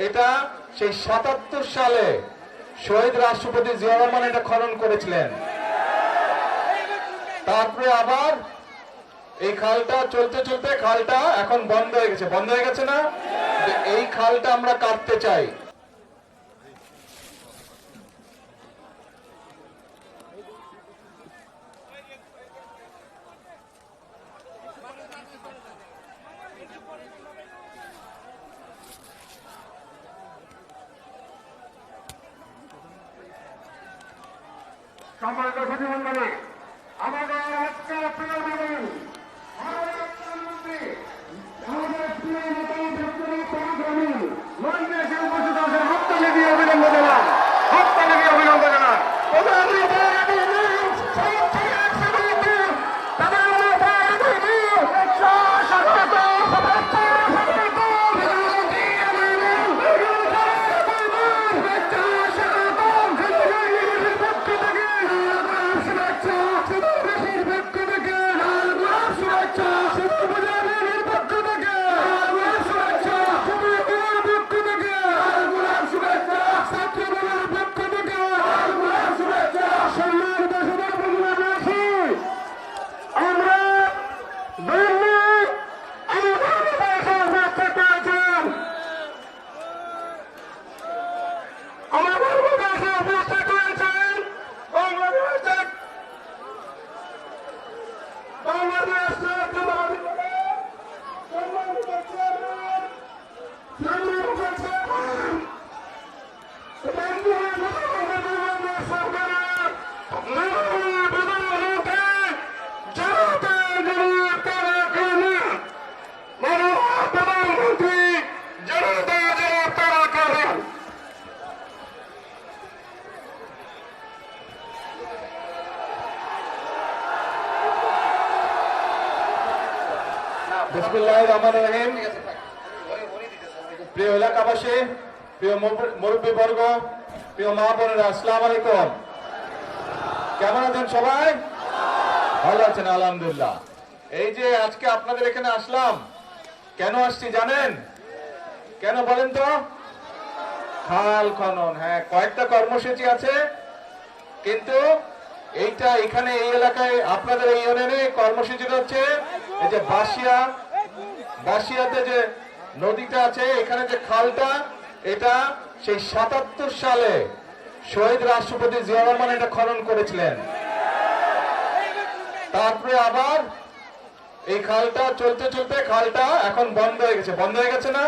এটা সেই ৭৭ সালে শহীদ রাষ্ট্রপতি জিয়া রহমান এটা খনন করেছিলেন। তারপরে আবার এই খালটা চলতে চলতে খালটা এখন বন্ধ হয়ে গেছে। বন্ধ হয়ে গেছে না? এই খালটা আমরা কাটতে চাই। সম্মানিত প্রতিমন্ডলী, আমাদের আজকের প্রিয় নবীন প্রধানমন্ত্রী আমাদের প্রিয় নেতা ডক্টর তারেক রহমান মঞ্চে এসে উপস্থিত আছেন। হাততালি দিয়ে অভিনন্দন জানান, হাততালি দিয়ে অভিনন্দন জানান। বিসমিল্লাহির রহমানির রহিম। প্রিয় এলাকাবাসী, প্রিয় মুরব্বীবর্গ, প্রিয় মা বোনেরা, আসসালামু আলাইকুম। কেমন আছেন সবাই? ভালো আছেন? আলহামদুলিল্লাহ। এই যে আজকে আপনাদের এখানে আসলাম, কেন আসছি জানেন? কেন বলেন তো? খাল খনন। হ্যাঁ, কয়েকটা কর্মসূচি আছে, কিন্তু এইটা এখানে এই এলাকায় আপনাদের এই ইউনিয়নে কর্মসূচিটা হচ্ছে এই যে বাসিয়াতে যে নদীটা আছে, এখানে যে খালটা, এটা সেই ৭৭ সালে শহীদ রাষ্ট্রপতি জিয়া রহমান এটা খনন করেছিলেন। তারপরে আবার এই খালটা চলতে চলতে খালটা এখন বন্ধ হয়ে গেছে। বন্ধ হয়ে গেছে না?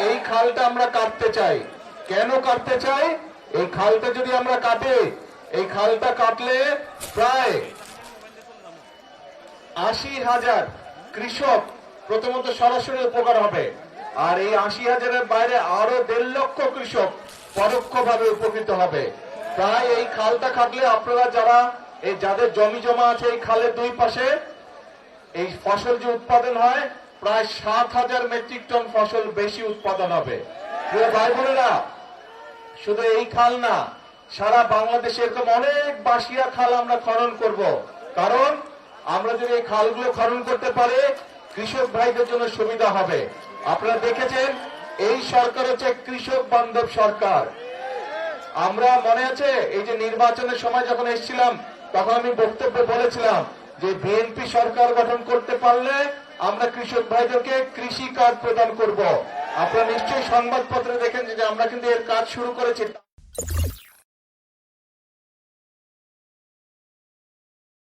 এই খালটা আমরা কাটতে চাই। কেন কাটতে চাই? এই খালটা যদি আমরা কাটি, এই খালটা কাটলে প্রায় ৮০,০০০ কৃষক প্রথমত সরাসরি উপকার হবে, আর এই ৮০,০০০-এর বাইরে আরো ১.৫ লক্ষ কৃষক পরোক্ষভাবে উপকৃত হবে। প্রায় এই খালটা কাটলে আপনারা যারা এই যাদের জমি জমা আছে এই খালের দুই পাশে, এই ফসল যে উৎপাদন হয় প্রায় ৭,০০০ মেট্রিক টন ফসল বেশি উৎপাদন হবে। প্রিয় ভাই বোনেরা, শুধু এই খাল না, সারা বাংলাদেশে এরকম অনেক বাসিয়া খাল আমরা খনন করব। কারণ আমরা যদি এই খালগুলো খনন করতে পারি, কৃষক ভাইদের জন্য সুবিধা হবে। আপনারা দেখেছেন এই সরকার হচ্ছে কৃষক বান্ধব সরকার। আমরা মনে আছে এই যে নির্বাচনের সময় যখন এসেছিলাম, তখন আমি বক্তব্যে বলেছিলাম যে বিএনপি সরকার গঠন করতে পারলে আমরা কৃষক ভাইদেরকে কৃষি কার্ড প্রদান করব। আপনারা নিশ্চয়ই সংবাদপত্রে দেখেন যে আমরা কিন্তু এর কাজ শুরু করেছি।